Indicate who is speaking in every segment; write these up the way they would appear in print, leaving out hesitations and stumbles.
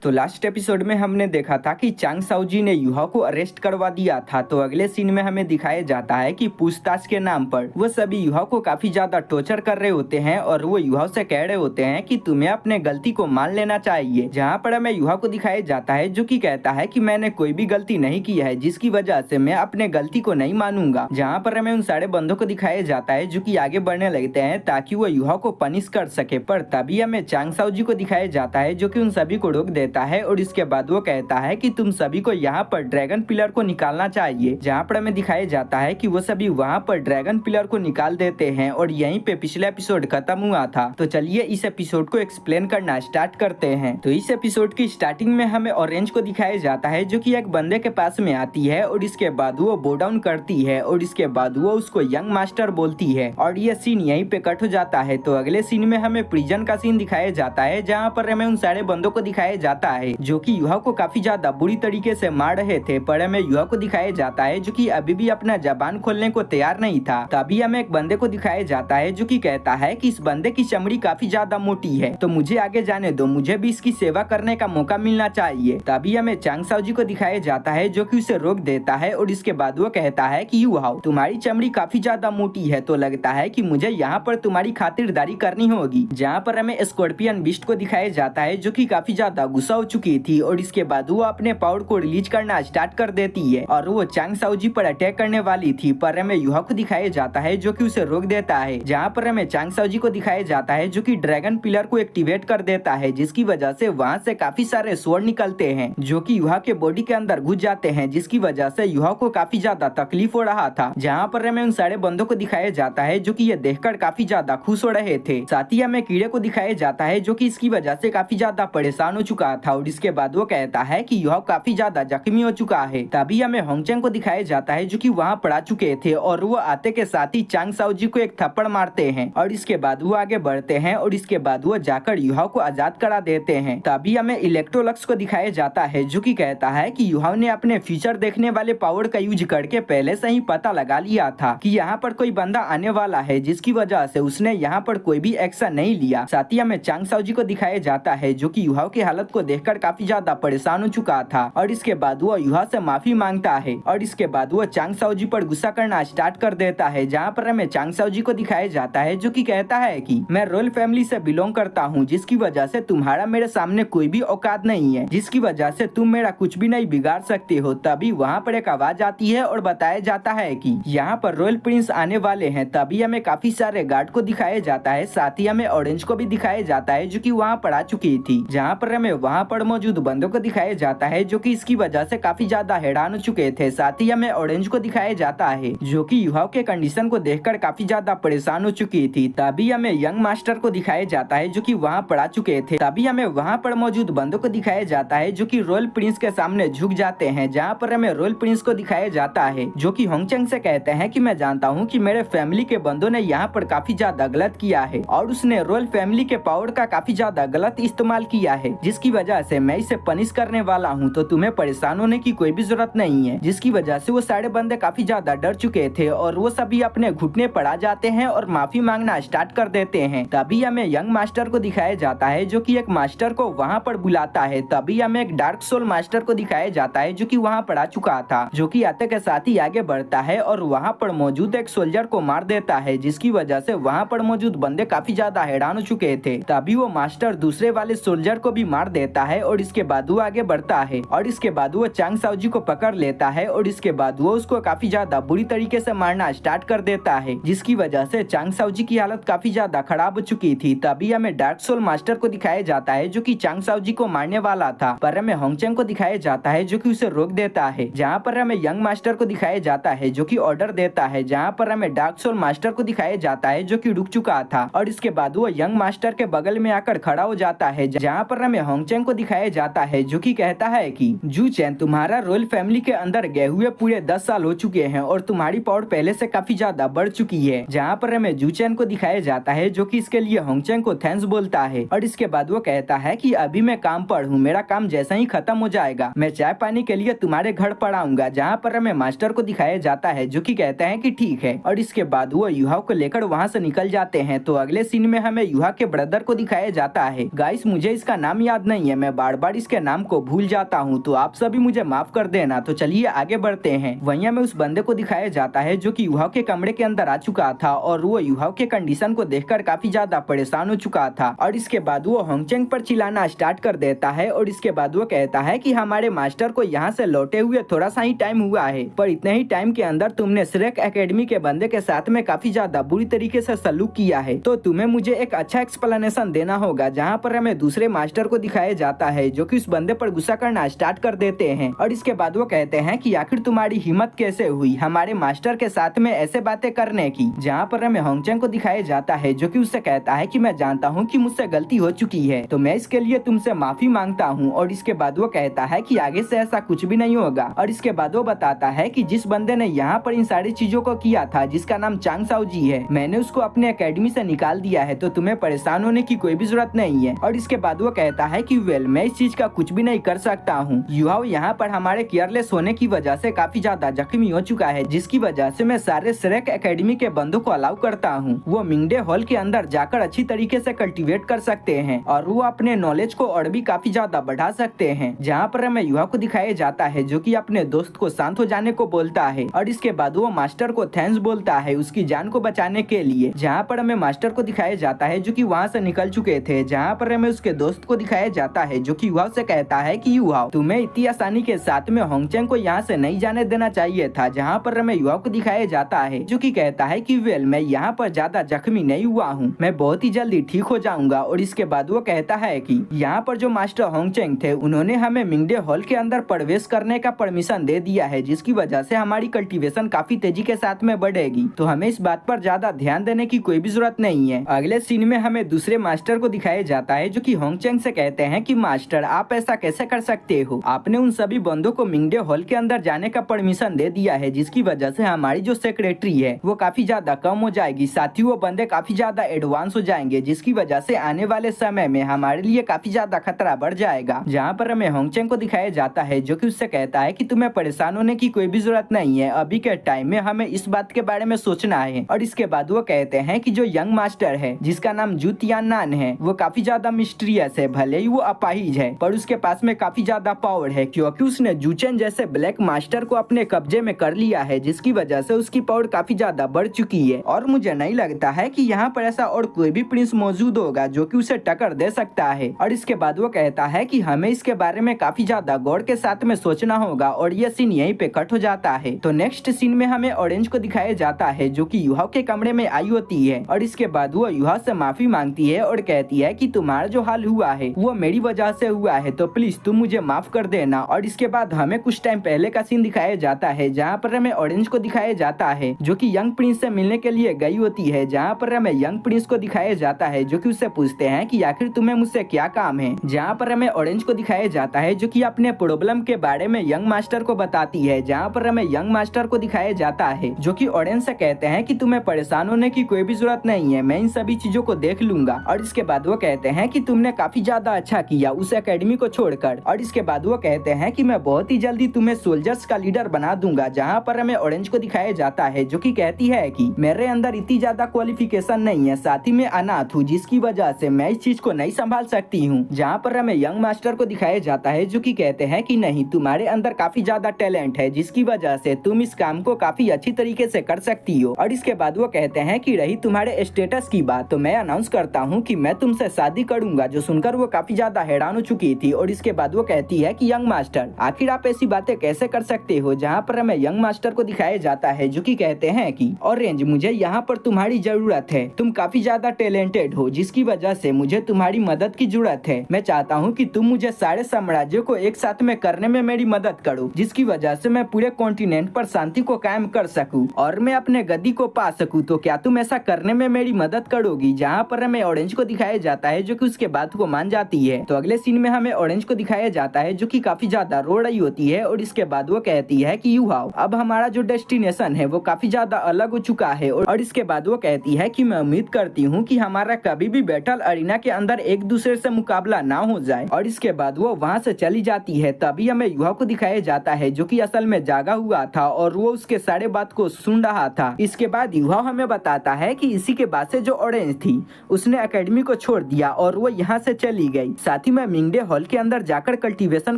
Speaker 1: तो last episode में हमने देखा था कि चांग साओजी ने युहा को अरेस्ट करवा दिया था। तो अगले सीन में हमें दिखाया जाता है कि पूछताछ के नाम पर वो सभी युहा को काफी ज्यादा टॉर्चर कर रहे होते हैं और वो युहा से कह रहे होते हैं कि तुम्हें अपने गलती को मान लेना चाहिए। जहाँ पर हमें युहा को दिखाया जाता है जो कि कहता है कि मैंने कोई भी गलती नहीं की है, जिसकी वजह से मैं अपने गलती को नहीं मानूंगा। जहाँ पर हमें उन सारे बंदों को दिखाया जाता है जो कि आगे बढ़ने लगते हैं ताकि वो युहा को पनिश कर सके। पर तभी हमें चांग साओजी को दिखाया जाता है जो कि उन सभी को रोक देता है और इसके बाद वो कहता है कि तुम सभी को यहाँ पर ड्रैगन पिलर को निकालना चाहिए। जहाँ पर हमें दिखाया जाता है कि वो सभी वहाँ पर ड्रैगन पिलर को निकाल देते हैं और यहीं पे पिछला एपिसोड खत्म हुआ था। तो चलिए इस एपिसोड को एक्सप्लेन करना स्टार्ट करते हैं। तो इस एपिसोड की स्टार्टिंग में हमें ऑरेंज को दिखाया जाता है जो कि एक बंदे के पास में आती है और इसके बाद वो बो डाउन करती है और इसके बाद वो उसको यंग मास्टर बोलती है और ये सीन यहीं पे कट हो जाता है। तो अगले सीन में हमें प्रिजन का सीन दिखाया जाता है जहाँ पर हमें उन सारे बंदों को दिखाया जाता है जो कि युहा को काफी ज्यादा बुरी तरीके से मार रहे थे। पर हमें युहा को दिखाया जाता है जो कि अभी भी अपना जबान खोलने को तैयार नहीं था। तभी हमें एक बंदे को दिखाया जाता है जो कि कहता है कि इस बंदे की चमड़ी काफी ज्यादा मोटी है, तो मुझे आगे जाने दो, मुझे भी इसकी सेवा करने का मौका मिलना चाहिए। तभी हमें चांग साओजी को दिखाया जाता है जो कि उसे रोक देता है और इसके बाद वो कहता है कि युहा तुम्हारी चमड़ी काफी ज्यादा मोटी है, तो लगता है कि मुझे यहाँ पर तुम्हारी खातिरदारी करनी होगी। जहाँ पर हमें स्कॉर्पियन बीस्ट को दिखाया जाता है जो कि काफी ज्यादा गुस्सा हो चुकी थी और इसके बाद वो अपने पावर को रिलीज करना स्टार्ट कर देती है और वो चांग साओजी पर अटैक करने वाली थी। पर हमें युहा को दिखाया जाता है जो कि उसे रोक देता है। जहाँ पर हमें चांग साओजी को दिखाया जाता है जो कि ड्रैगन पिलर को एक्टिवेट कर देता है, जिसकी वजह से वहाँ से काफी सारे स्वॉर्ड निकलते हैं जो कि युहा के बॉडी के अंदर घुस जाते हैं, जिसकी वजह से युहा को काफी ज्यादा तकलीफ हो रहा था। जहाँ पर हमें उन सारे बंदों को दिखाया जाता है जो कि ये देखकर काफी ज्यादा खुश हो रहे थे। साथ ही हमें कीड़े को दिखाया जाता है जो कि इसकी वजह से काफी ज्यादा परेशान हो चुका था और इसके बाद वो कहता है कि युहा काफी ज्यादा जख्मी हो चुका है। तभी हमें होंगचेंग को दिखाया जाता है जो कि वहाँ पड़ा चुके थे और वो आते के साथ ही चांग साओजी को एक थप्पड़ मारते हैं और इसके बाद वो आगे बढ़ते हैं और इसके बाद वो जाकर युहा को आजाद करा देते हैं। तभी हमें इलेक्ट्रोलक्स को दिखाया जाता है जो कि कहता है कि युहा ने अपने फ्यूचर देखने वाले पावर का यूज करके पहले से ही पता लगा लिया था कि यहाँ पर कोई बंदा आने वाला है, जिसकी वजह से उसने यहाँ पर कोई भी एक्शन नहीं लिया। साथ ही हमें चांग साओजी को दिखाया जाता है जो कि युहा की हालत को देखकर काफी ज्यादा परेशान हो चुका था और इसके बाद वो युहा से माफी मांगता है और इसके बाद वो चांग साओजी पर गुस्सा करना स्टार्ट कर देता है। जहाँ पर हमें चांग साओजी को दिखाया जाता है जो कि कहता है कि मैं रॉयल फैमिली से बिलोंग करता हूँ, जिसकी वजह से तुम्हारा मेरे सामने कोई भी औकात नहीं है, जिसकी वजह से तुम मेरा कुछ भी नहीं बिगाड़ सकते हो। तभी वहाँ पर एक आवाज आती है और बताया जाता है कि यहाँ पर रॉयल प्रिंस आने वाले हैं। तभी हमें काफी सारे गार्ड को दिखाया जाता है। साथ ही हमें ऑरेंज को भी दिखाया जाता है जो कि वहाँ पर आ चुकी थी। जहाँ पर हमें वहाँ पर मौजूद बंदों को दिखाया जाता है जो कि इसकी वजह से काफी ज्यादा हैरान हो चुके थे। साथ ही हमें ऑरेंज को दिखाया जाता है जो कि युहा के कंडीशन को देखकर काफी ज्यादा परेशान हो चुकी थी। तभी हमें यंग मास्टर को दिखाया जाता है जो कि वहाँ पर आ चुके थे। तभी हमें वहाँ पर मौजूद बंदों को दिखाया जाता है जो कि रॉयल प्रिंस के सामने झुक जाते हैं। जहाँ पर हमें रॉयल प्रिंस को दिखाया जाता है जो कि होंगचेंग से कहते हैं कि मैं जानता हूँ कि मेरे फैमिली के बंदों ने यहाँ पर काफी ज्यादा गलत किया है और उसने रॉयल फैमिली के पावर का काफी ज्यादा गलत इस्तेमाल किया है, जिसकी वजह से मैं इसे पनिश करने वाला हूँ, तो तुम्हें परेशान होने की कोई भी जरूरत नहीं है। जिसकी वजह से वो सारे बंदे काफी ज्यादा डर चुके थे और वो सभी अपने घुटने पर आ जाते हैं और माफी मांगना स्टार्ट कर देते हैं। तभी हमें यंग मास्टर को दिखाया जाता है जो कि एक मास्टर को वहाँ पर बुलाता है। तभी हमें एक डार्क सोल मास्टर को दिखाया जाता है जो कि वहाँ पर आ चुका था, जो कि आते के साथ ही आगे बढ़ता है और वहाँ पर मौजूद एक सोल्जर को मार देता है, जिसकी वजह से वहाँ पर मौजूद बंदे काफी ज्यादा हैरान हो चुके थे। तभी वो मास्टर दूसरे वाले सोल्जर को भी मार देता है और इसके बाद वो आगे बढ़ता है और इसके बाद वो चांग साओजी को पकड़ लेता है और इसके बाद वो उसको काफी ज्यादा बुरी तरीके से मारना स्टार्ट कर देता है, जिसकी वजह से चांग साओजी की हालत काफी ज्यादा खराब हो चुकी थी। तभी हमें डार्क सोल मास्टर को दिखाया जाता है जो कि चांग साओजी को मारने वाला था, पर हमें होंगचेंग को दिखाया जाता है जो कि उसे रोक देता है। जहाँ पर हमें यंग मास्टर को दिखाया जाता है जो कि ऑर्डर देता है। जहाँ पर हमें डार्क सोल मास्टर को दिखाया जाता है जो कि रुक चुका था और इसके बाद वो यंग मास्टर के बगल में आकर खड़ा हो जाता है। जहाँ पर हमें होंगचेंग को दिखाया जाता है जो कि कहता है कि जू चैन तुम्हारा रॉयल फैमिली के अंदर गए हुए पूरे 10 साल हो चुके हैं और तुम्हारी पावर पहले से काफी ज्यादा बढ़ चुकी है। जहाँ पर हमें जू चैन को दिखाया जाता है जो कि इसके लिए होंगचेंग को थैंक्स बोलता है और इसके बाद वो कहता है कि अभी मैं काम पर हूँ, मेरा काम जैसा ही खत्म हो जाएगा मैं चाय पानी के लिए तुम्हारे घर पर आऊंगा। जहाँ पर हमें मास्टर को दिखाया जाता है जो कि कहते हैं कि ठीक है और इसके बाद वो युहा को लेकर वहाँ से निकल जाते हैं। तो अगले सीन में हमें युहा के ब्रदर को दिखाया जाता है। गाइस मुझे इसका नाम याद नहीं है, है, मैं बार बार इसके नाम को भूल जाता हूँ, तो आप सभी मुझे माफ कर देना। तो चलिए आगे बढ़ते हैं। वहीं हमें उस बंदे को दिखाया जाता है जो कि युहाओ के कमरे के अंदर आ चुका था और वो युहाओ के कंडीशन को देखकर काफी ज्यादा परेशान हो चुका था। और इसके बाद वो होंगचेंग पर चिल्लाना स्टार्ट कर देता है और इसके बाद वो कहता है कि हमारे मास्टर को यहाँ से लौटे हुए थोड़ा सा ही टाइम हुआ है, पर इतने ही टाइम के अंदर तुमने श्रेक एकेडमी के बंदे के साथ में काफी ज्यादा बुरी तरीके से सलूक किया है, तो तुम्हें मुझे एक अच्छा एक्सप्लेनेशन देना होगा। जहाँ पर हमें दूसरे मास्टर को दिखाया जाता है जो कि उस बंदे पर गुस्सा करना स्टार्ट कर देते हैं और इसके बाद वो कहते हैं कि आखिर तुम्हारी हिम्मत कैसे हुई हमारे मास्टर के साथ में ऐसे बातें करने की। जहाँ पर हमें होंगचेंग को दिखाया जाता है जो कि उससे कहता है कि मैं जानता हूँ कि मुझसे गलती हो चुकी है, तो मैं इसके लिए तुमसे माफी मांगता हूँ। और इसके बाद वो कहता है कि आगे से ऐसा कुछ भी नहीं होगा। और इसके बाद वो बताता है कि जिस बंदे ने यहाँ पर इन सारी चीजों को किया था, जिसका नाम चांग साओजी है, मैंने उसको अपने एकेडमी से निकाल दिया है, तो तुम्हें परेशान होने की कोई भी जरूरत नहीं है। और इसके बाद वो कहता है कि वेल, मैं इस चीज का कुछ भी नहीं कर सकता हूँ। युहाओ यहाँ पर हमारे केयरलेस होने की वजह से काफी ज्यादा जख्मी हो चुका है, जिसकी वजह से मैं सारे श्रेक एकेडमी के बंदों को अलाउ करता हूँ। वो मिंगडे हॉल के अंदर जाकर अच्छी तरीके से कल्टीवेट कर सकते हैं और वो अपने नॉलेज को और भी काफी ज्यादा बढ़ा सकते हैं। जहाँ पर हमें युहाओ को दिखाया जाता है जो कि अपने दोस्त को शांत हो जाने को बोलता है और इसके बाद वो मास्टर को थैंक्स बोलता है उसकी जान को बचाने के लिए। जहाँ पर हमें मास्टर को दिखाया जाता है जो कि वहाँ से निकल चुके थे। जहाँ पर हमें उसके दोस्त को दिखाया जाता है जो कि युहाओ से कहता है कि युहाओ, तुम्हें इतनी आसानी के साथ में होंगचेंग को यहाँ से नहीं जाने देना चाहिए था। जहाँ पर हमें युहाओ को दिखाया जाता है जो कि कहता है कि वेल, मैं यहाँ पर ज्यादा जख्मी नहीं हुआ हूँ, मैं बहुत ही जल्दी ठीक हो जाऊंगा। और इसके बाद वो कहता है कि यहाँ पर जो मास्टर होंगचेंग थे उन्होंने हमें मिंगडे हॉल के अंदर प्रवेश करने का परमिशन दे दिया है, जिसकी वजह से हमारी कल्टीवेशन काफी तेजी के साथ में बढ़ेगी, तो हमें इस बात पर ज्यादा ध्यान देने की कोई भी जरूरत नहीं है। अगले सीन में हमें दूसरे मास्टर को दिखाया जाता है जो कि होंगचेंग से कहते हैं कि मास्टर, आप ऐसा कैसे कर सकते हो, आपने उन सभी बंदों को मिंगडे हॉल के अंदर जाने का परमिशन दे दिया है, जिसकी वजह से हमारी जो सेक्रेटरी है वो काफी ज्यादा कम हो जाएगी, साथ ही वो बंदे काफी ज्यादा एडवांस हो जाएंगे, जिसकी वजह से आने वाले समय में हमारे लिए काफी ज्यादा खतरा बढ़ जाएगा। जहाँ पर हमें होंगचेंग को दिखाया जाता है जो कि उससे कहता है कि तुम्हें परेशान होने की कोई भी जरूरत नहीं है, अभी के टाइम में हमें इस बात के बारे में सोचना है। और इसके बाद वो कहते हैं कि जो यंग मास्टर है जिसका नाम जू तियाननान है वो काफी ज्यादा मिस्टीरियस है, भले ही वो अपाहिज है पर उसके पास में काफी ज्यादा पावर है, क्योंकि उसने जूचेन जैसे ब्लैक मास्टर को अपने कब्जे में कर लिया है, जिसकी वजह से उसकी पावर काफी ज्यादा बढ़ चुकी है। और मुझे नहीं लगता है कि यहाँ पर ऐसा और कोई भी प्रिंस मौजूद होगा जो कि उसे टक्कर दे सकता है। और इसके बाद वो कहता है कि हमें इसके बारे में काफी ज्यादा गौर के साथ में सोचना होगा और ये सीन यहीं पे कट हो जाता है। तो नेक्स्ट सीन में हमें ऑरेंज को दिखाया जाता है जो कि युहाओ के कमरे में आई होती है और इसके बाद वो युहाओ से माफी मांगती है और कहती है कि तुम्हारा जो हाल हुआ है वो मेरी वजह से हुआ है, तो प्लीज तुम मुझे माफ कर देना। और इसके बाद हमें कुछ टाइम पहले का सीन दिखाया जाता है जहाँ पर हमें ऑरेंज को दिखाया जाता है जो कि यंग प्रिंस से मिलने के लिए गई होती है। जहाँ पर हमें यंग प्रिंस को दिखाया जाता है जो कि उससे पूछते हैं कि आखिर तुम्हें मुझसे क्या काम है। जहाँ पर हमें ऑरेंज को दिखाया जाता है जो कि अपने प्रॉब्लम के बारे में यंग मास्टर को बताती है। जहाँ पर हमें यंग मास्टर को दिखाया जाता है जो कि ऑरेंज से कहते हैं कि तुम्हें परेशान होने की कोई भी जरूरत नहीं है, मैं इन सभी चीजों को देख लूंगा। और इसके बाद वो कहते हैं कि तुमने काफी ज्यादा अच्छा किया उस एकेडमी को छोड़कर। और इसके बाद वो कहते हैं कि मैं बहुत ही जल्दी तुम्हें सोल्जर्स का लीडर बना दूंगा। जहाँ पर हमें ऑरेंज को दिखाया जाता है जो कि कहती है कि मेरे अंदर इतनी ज्यादा क्वालिफिकेशन नहीं है, साथ ही मैं अनाथ हूँ, जिसकी वजह से मैं इस चीज को नहीं संभाल सकती हूँ। जहाँ पर हमें यंग मास्टर को दिखाया जाता है जो कि कहते हैं कि नहीं, तुम्हारे अंदर काफी ज्यादा टैलेंट है, जिसकी वजह से तुम इस काम को काफी अच्छी तरीके से कर सकती हो। और इसके बाद वो कहते हैं कि रही तुम्हारे स्टेटस की बात, तो मैं अनाउंस करता हूँ कि मैं तुमसे शादी करूंगा। जो सुनकर वो काफी ज्यादा हैरान हो चुकी थी। और इसके बाद वो कहती है कि यंग मास्टर, आखिर आप ऐसी बातें कैसे कर सकते हो। जहाँ पर हमें यंग मास्टर को दिखाया जाता है जो कि कहते हैं कि ऑरेंज, मुझे यहाँ पर तुम्हारी जरूरत है, तुम काफी ज्यादा टैलेंटेड हो, जिसकी वजह से मुझे तुम्हारी मदद की जरूरत है। मैं चाहता हूँ कि तुम मुझे सारे साम्राज्यों को एक साथ में करने में मेरी मदद करो, जिसकी वजह से मैं पूरे कॉन्टिनेंट पर शांति को कायम कर सकूं और मैं अपने गद्दी को पा सकूं। तो क्या तुम ऐसा करने में मेरी मदद करोगी। जहाँ पर हमें ऑरेंज को दिखाया जाता है जो कि उसके बात को मान जाती है। तो अगले सीन में हमें ऑरेंज को दिखाया जाता है जो कि काफी ज्यादा रो रही होती है। और इसके बाद वो कहती है कि युहाओ, अब हमारा जो डेस्टिनेशन है वो काफी ज्यादा अलग हो चुका है। और इसके बाद वो कहती है कि मैं उम्मीद करती हूँ कि हमारा कभी भी बैटल अरीना के अंदर एक दूसरे से मुकाबला ना हो जाए। और इसके बाद वो वहाँ से चली जाती है। तभी हमें युहाओ को दिखाया जाता है जो कि असल में जागा हुआ था और वो उसके सारे बात को सुन रहा था। इसके बाद युहाओ हमें बताता है कि इसी के बाद से जो ऑरेंज थी उसने एकेडमी को छोड़ दिया और वो यहाँ से चली गई। साथ ही में मिंगडे हॉल के अंदर जाकर कल्टीवेशन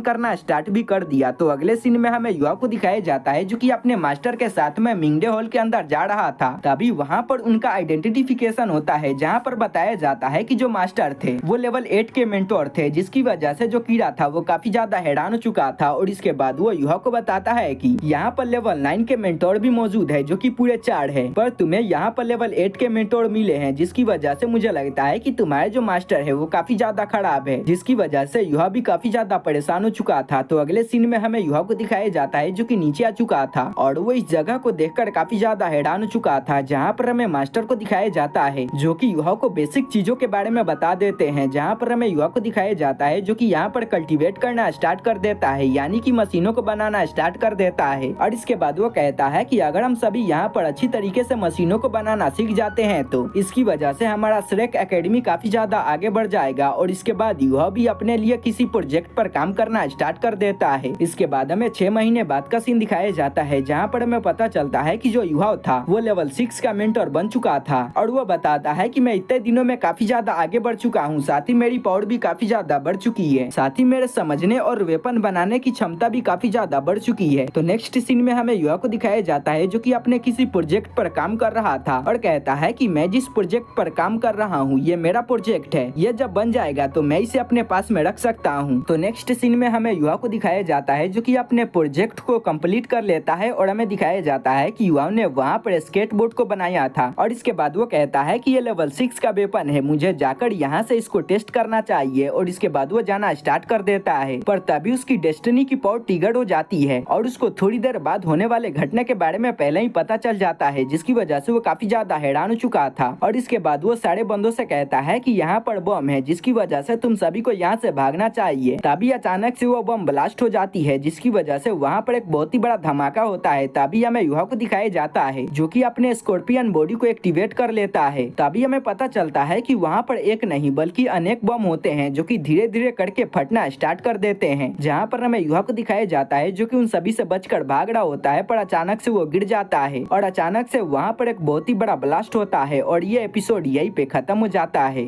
Speaker 1: करना स्टार्ट भी कर दिया। तो अगले सीन में हमें युवा को दिखाया जाता है जो कि अपने मास्टर के साथ में मिंगडे हॉल के अंदर जा रहा था। तभी वहाँ पर उनका आइडेंटिफिकेशन होता है, जहाँ पर बताया जाता है कि जो मास्टर थे वो लेवल 8 के मेंटोर थे, जिसकी वजह से जो कीड़ा था वो काफी ज्यादा हैरान हो चुका था। और इसके बाद वो युवा को बताता है कि यहाँ पर लेवल 9 के मेंटोर भी मौजूद है जो कि पूरे 4 है, पर तुम्हें यहाँ पर लेवल 8 के मेंटोर मिले हैं, जिसकी वजह से मुझे लगता है कि तुम्हारे जो मास्टर है वो काफी ज्यादा खराब है, जिसकी वजह से युवा भी काफी ज्यादा परेशान हो चुका था। तो अगले सीन में हमें युवा को दिखाया जाता है जो कि नीचे आ चुका था और वो इस जगह को देखकर काफी ज्यादा हैरान हो चुका था, जहाँ पर हमें मास्टर को दिखाया जाता है जो कि युवा को बेसिक चीजों के बारे में बता देते हैं। जहाँ पर हमें युवा को दिखाया जाता है जो कि यहाँ पर कल्टीवेट करना स्टार्ट कर देता है, यानी कि मशीनों को बनाना स्टार्ट कर देता है। और इसके बाद वो कहता है कि अगर हम सभी यहाँ पर अच्छी तरीके से मशीनों को बनाना सीख जाते हैं तो इसकी वजह से हमारा श्रेक एकेडमी काफी ज्यादा आगे बढ़ जाएगा। और इसके बाद युवा भी अपने लिए किसी प्रोजेक्ट पर काम करना स्टार्ट कर देता है। इसके बाद हमें 6 महीने बाद का सीन दिखाया जाता है, जहाँ पर हमें पता चलता है कि जो युवा था वो लेवल 6 का मेंटर बन चुका था। और वो बताता है कि मैं इतने दिनों में काफी ज्यादा आगे बढ़ चुका हूँ, साथ ही मेरी पावर भी काफी ज्यादा बढ़ चुकी है, साथ ही मेरे समझने और वेपन बनाने की क्षमता भी काफी ज्यादा बढ़ चुकी है। तो नेक्स्ट सीन में हमें युवा को दिखाया जाता है जो कि अपने किसी प्रोजेक्ट पर काम कर रहा था और कहता है कि मैं जिस प्रोजेक्ट पर काम कर रहा हूँ ये मेरा प्रोजेक्ट है, ये जब बन जाएगा तो मैं इसे अपने पास में रख सकता हूँ। तो नेक्स्ट सीन में हमें युवा को दिखाया जाता है जो कि अपने प्रोजेक्ट को कंप्लीट कर लेता है और हमें दिखाया जाता है कि युवा ने वहाँ पर स्केटबोर्ड को बनाया था। और इसके बाद वो कहता है कि ये लेवल 6 का वेपन है, मुझे जाकर यहाँ से इसको टेस्ट करना चाहिए। और इसके बाद वो जाना स्टार्ट कर देता है, पर तभी उसकी डेस्टिनी की पावर ट्रिगर हो जाती है और उसको थोड़ी देर बाद होने वाले घटने के बारे में पहले ही पता चल जाता है, जिसकी वजह से वो काफी ज्यादा हैरान हो चुका था। और इसके बाद वो सारे बंदों से कहता है कि यहाँ पर बम है, जिसकी वजह से तुम सभी को यहाँ से भागना चाहिए। तभी अचानक से वो बम ब्लास्ट हो जाती है, जिसकी वजह से वहाँ पर एक बहुत ही बड़ा धमाका होता है। तभी हमें युवा को दिखाया जाता है जो कि अपने स्कॉर्पियन बॉडी को एक्टिवेट कर लेता है। तभी हमें पता चलता है कि वहाँ पर एक नहीं बल्कि अनेक बम होते हैं जो कि धीरे धीरे करके फटना स्टार्ट कर देते हैं। जहाँ पर हमें युवा को दिखाया जाता है जो कि उन सभी से बचकर भाग रहा होता है, पर अचानक से वो गिर जाता है और अचानक से वहाँ पर एक बहुत ही बड़ा ब्लास्ट होता है और ये एपिसोड यहीं पे खत्म हो जाता है।